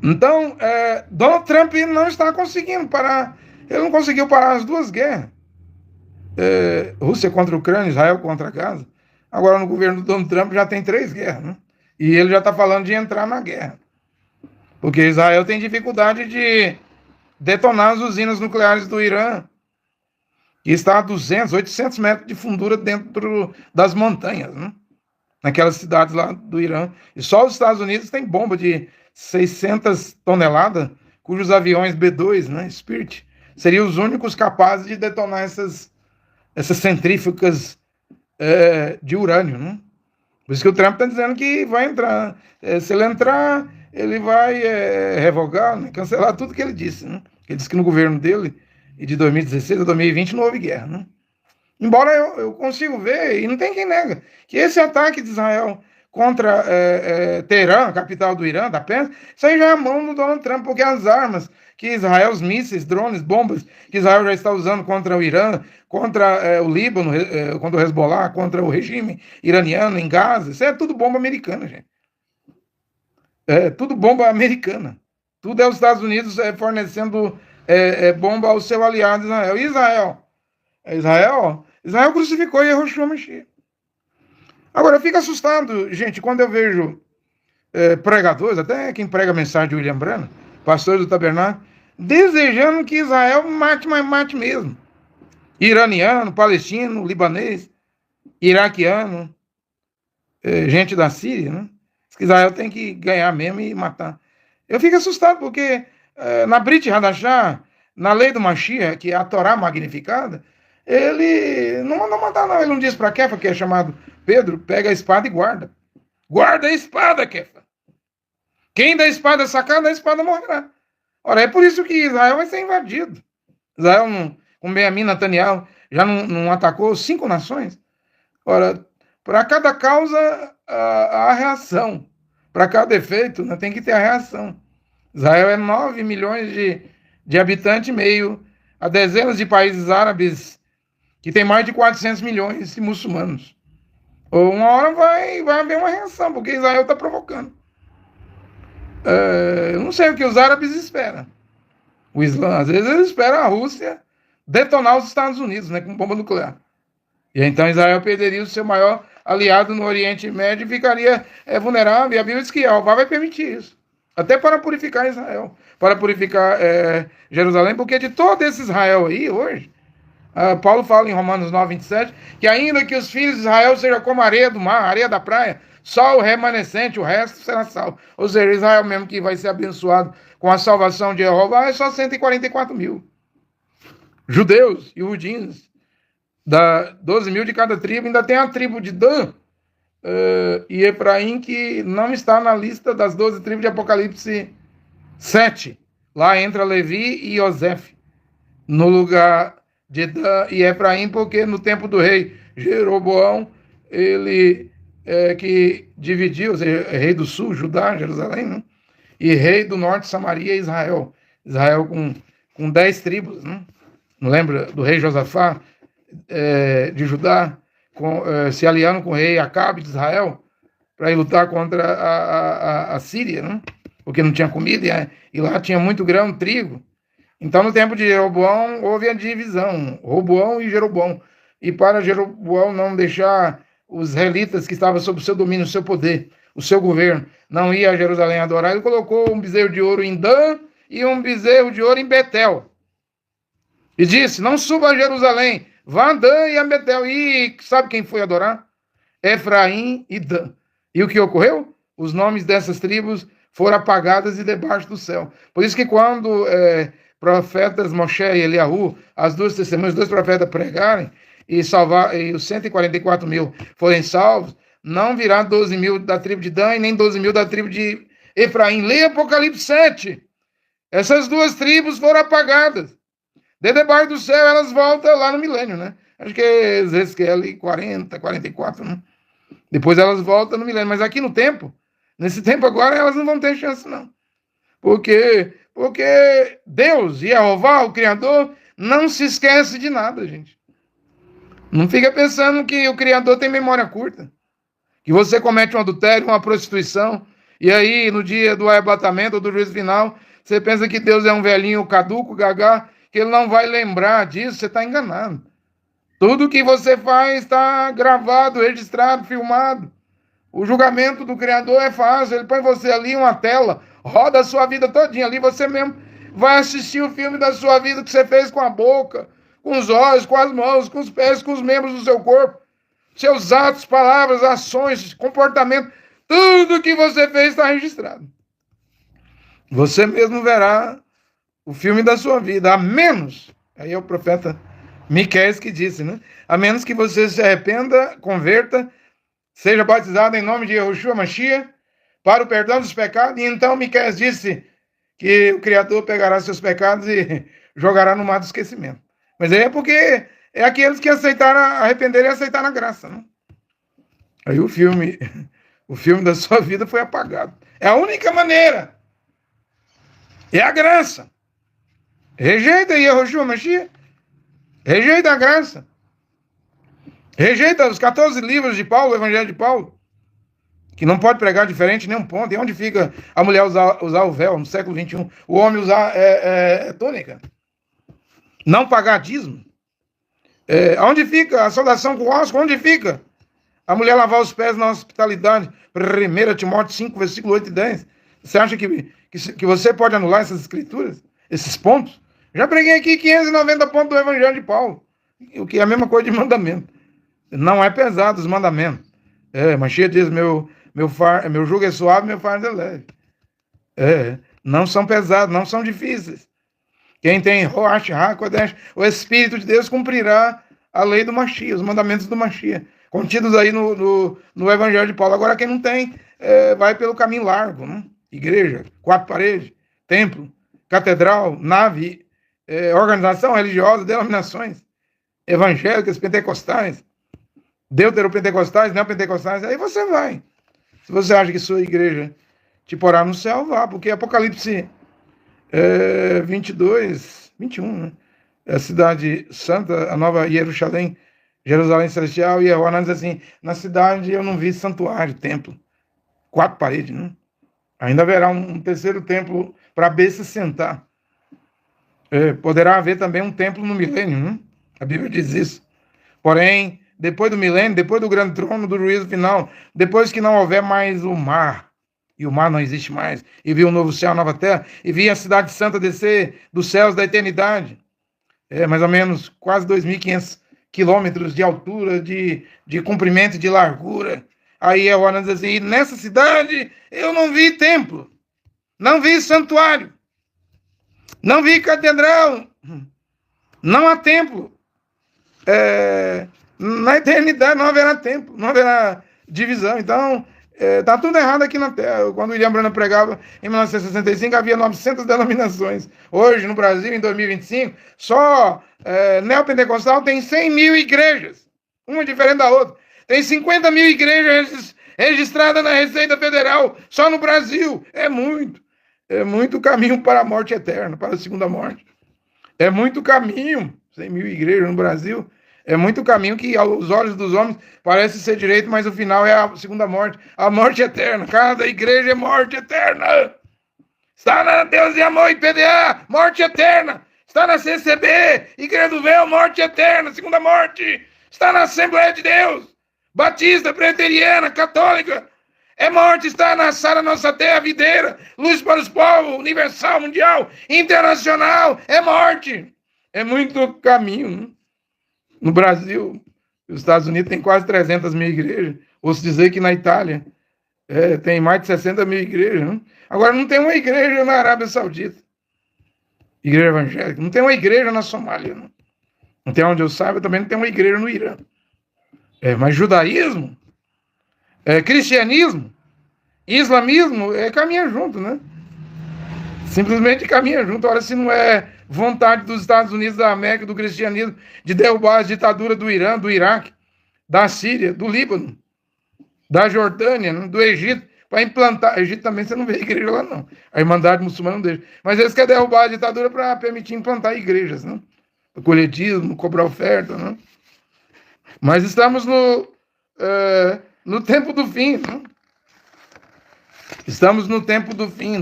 Então, Donald Trump não está conseguindo parar. Ele não conseguiu parar as duas guerras. Rússia contra a Ucrânia, Israel contra Gaza. Agora, no governo do Donald Trump, já tem 3 guerras, né? E ele já está falando de entrar na guerra. Porque Israel tem dificuldade de detonar as usinas nucleares do Irã, que está a 200, 800 metros de fundura dentro das montanhas, né? Naquelas cidades lá do Irã. E só os Estados Unidos têm bomba de 600 toneladas, cujos aviões B-2, né, Spirit, seriam os únicos capazes de detonar essas centrífugas de urânio, né? Por isso que o Trump está dizendo que vai entrar. Se ele entrar, ele vai revogar, né, cancelar tudo que ele disse, né? Ele disse que no governo dele, de 2016 a 2020, não houve guerra, né? Embora eu consigo ver, e não tem quem nega, que esse ataque de Israel contra Teherã, capital do Irã, da Pérsia, isso aí já é a mão do Donald Trump, porque as armas que Israel, os mísseis, drones, bombas que Israel já está usando contra o Irã, contra o Líbano, contra o Hezbollah, contra o regime iraniano em Gaza, isso é tudo bomba americana, gente. É tudo bomba americana. Tudo é os Estados Unidos fornecendo bomba ao seu aliado Israel. E Israel crucificou Yehoshua Mashiach. Agora, eu fico assustado, gente, quando eu vejo pregadores, até quem prega a mensagem de William Branham, pastores do tabernáculo, desejando que Israel mate, mas mate mesmo. Iraniano, palestino, libanês, iraquiano, gente da Síria, né? Diz que Israel tem que ganhar mesmo e matar. Eu fico assustado porque na Brit Hadashah, na lei do Mashiach, que é a Torá magnificada, ele não mandou matar, não. Ele não disse para Kefa, que é chamado Pedro, pega a espada e guarda. Guarda a espada, Kefa. Quem da espada sacar, da espada morrerá. Ora, é por isso que Israel vai ser invadido. Israel, com Benjamim Netanyahu, já não atacou 5 nações. Ora, para cada causa, há reação. Para cada efeito, né, tem que ter a reação. Israel é 9 milhões de habitantes, meio a dezenas de países árabes que tem mais de 400 milhões de muçulmanos. Ou uma hora vai haver uma reação, porque Israel está provocando. Eu não sei o que os árabes esperam. O Islã, às vezes, eles esperam a Rússia detonar os Estados Unidos, né, com bomba nuclear. E então Israel perderia o seu maior aliado no Oriente Médio e ficaria vulnerável. E a Bíblia diz que Jeová vai permitir isso. Até para purificar Israel, para purificar Jerusalém, porque de todo esse Israel aí, hoje, Paulo fala em Romanos 9, 27, que ainda que os filhos de Israel sejam como a areia do mar, a areia da praia, só o remanescente, o resto será salvo. Ou seja, Israel mesmo que vai ser abençoado com a salvação de Jeová é só 144 mil. Judeus e judins, 12 mil de cada tribo, ainda tem a tribo de Dan e Efraim, que não está na lista das 12 tribos de Apocalipse 7. Lá entra Levi e Yosef, no lugar de Dan e Efraim, porque no tempo do rei Jeroboão, ele que dividiu, ou seja, rei do sul, Judá, Jerusalém, né? E rei do norte, Samaria e Israel. Israel com 10 tribos, né? Não lembra do rei Josafá de Judá, se aliando com o rei Acabe de Israel, para ir lutar contra a Síria, né? Porque não tinha comida e lá tinha muito grão, trigo. Então, no tempo de Jeroboão, houve a divisão, Roboão e Jeroboão. E para Jeroboão não deixar os israelitas que estavam sob o seu domínio, o seu poder, o seu governo, não ir a Jerusalém adorar, ele colocou um bezerro de ouro em Dan e um bezerro de ouro em Betel. E disse, não suba a Jerusalém, vá a Dan e a Betel. E sabe quem foi adorar? Efraim e Dan. E o que ocorreu? Os nomes dessas tribos foram apagados e debaixo do céu. Por isso que quando profetas Moshe e Eliahu, as duas testemunhas, os dois profetas pregarem e os 144 mil forem salvos, não virá 12 mil da tribo de Dan e nem 12 mil da tribo de Efraim. Leia Apocalipse 7. Essas duas tribos foram apagadas. De debaixo do céu, elas voltam lá no milênio, né? Acho que é Ezequiel 40, 44, né? Depois elas voltam no milênio. Mas aqui no tempo, nesse tempo agora, elas não vão ter chance, não. Porque Deus, Jeová, o Criador, não se esquece de nada, gente. Não fica pensando que o Criador tem memória curta. Que você comete um adultério, uma prostituição, E aí, no dia do arrebatamento ou do juízo final, você pensa que Deus é um velhinho caduco, gagá, que ele não vai lembrar disso, você está enganado. Tudo que você faz está gravado, registrado, filmado. O julgamento do Criador é fácil, ele põe você ali uma tela, roda a sua vida todinha ali, você mesmo vai assistir o filme da sua vida que você fez com a boca, com os olhos, com as mãos, com os pés, com os membros do seu corpo. Seus atos, palavras, ações, comportamento, tudo que você fez está registrado. Você mesmo verá o filme da sua vida, a menos, aí é o profeta Miqueias que disse, né? A menos que você se arrependa, converta, seja batizado em nome de Yahushua Mashiach, para o perdão dos pecados, e então Miqueias disse que o Criador pegará seus pecados e jogará no mar do esquecimento. Mas aí é porque é aqueles que aceitaram, arrependeram e aceitaram a graça, né? Aí o filme da sua vida foi apagado. É a única maneira. É a graça. Rejeita Yahushua Mashiach. Rejeita a graça. Rejeita os 14 livros de Paulo, o Evangelho de Paulo, que não pode pregar diferente nem um ponto. E onde fica a mulher usar o véu no século XXI? O homem usar túnica. Não pagar dízimo. Onde fica a saudação com osco? Onde fica a mulher lavar os pés na hospitalidade? 1 Timóteo 5, versículo 8 e 10. Você acha que você pode anular essas escrituras? Esses pontos? Já preguei aqui 590 pontos do Evangelho de Paulo. O que é a mesma coisa de mandamento. Não é pesado os mandamentos. Mashiach diz, meu jugo é suave, meu fardo é leve. Não são pesados, não são difíceis. Quem tem Rosh HaKodesh, o Espírito de Deus cumprirá a lei do Mashiach, os mandamentos do Mashiach, contidos aí no Evangelho de Paulo. Agora quem não tem, vai pelo caminho largo, né? Igreja, 4 paredes, templo, catedral, nave, organização religiosa, denominações evangélicas, pentecostais, deuteropentecostais, neopentecostais, aí você vai. Se você acha que sua igreja te porá no céu, vá, porque Apocalipse 22, 21, né? A cidade santa, a nova Jerusalém Celestial, e Jeová diz assim, na cidade eu não vi santuário, templo, 4 paredes, né? Ainda haverá um terceiro templo para besta sentar. Poderá haver também um templo no milênio, né? A Bíblia diz isso. Porém, depois do milênio, depois do grande trono, do juízo final, depois que não houver mais o mar, e o mar não existe mais, e vi um novo céu, nova terra, e vi a cidade santa descer dos céus da eternidade, mais ou menos quase 2.500 quilômetros de altura, de comprimento e de largura. Aí a hora diz assim, nessa cidade eu não vi templo, não vi santuário, não vi catedral, não há templo. Na eternidade não haverá templo, não haverá divisão. Então, está tudo errado aqui na Terra. Quando o William Branham pregava em 1965, havia 900 denominações. Hoje, no Brasil, em 2025, só neopentecostal tem 100 mil igrejas, uma diferente da outra. Tem 50 mil igrejas registradas na Receita Federal, só no Brasil. É muito caminho para a morte eterna, para a segunda morte. É muito caminho, 100 mil igrejas no Brasil. É muito caminho que aos olhos dos homens parece ser direito, mas o final é a segunda morte, a morte eterna. Cada igreja é morte eterna. Está na Deus e Amor e PDA, morte eterna. Está na CCB, Igreja do Véu, morte eterna, segunda morte. Está na Assembleia de Deus, Batista, Presbiteriana, Católica. É morte, está na Sara Nossa Terra, Videira, Luz para os Povos, Universal, Mundial, Internacional. É morte. É muito caminho, né? No Brasil, os Estados Unidos tem quase 300 mil igrejas. Ouço dizer que na Itália tem mais de 60 mil igrejas. Né? Agora, não tem uma igreja na Arábia Saudita. Igreja evangélica. Não tem uma igreja na Somália. Não tem onde eu saiba, também não tem uma igreja no Irã. Mas judaísmo, cristianismo, islamismo, caminha junto, né? Simplesmente caminha junto. Ora, se não é vontade dos Estados Unidos da América, do cristianismo, de derrubar a ditadura do Irã, do Iraque, da Síria, do Líbano, da Jordânia, né, do Egito, para implantar. Egito também você não vê igreja lá, não. A Irmandade Muçulmana não deixa. Mas eles querem derrubar a ditadura para permitir implantar igrejas, né? O coletivismo, cobrar oferta, né? Mas estamos no tempo do fim, né? Estamos no tempo do fim.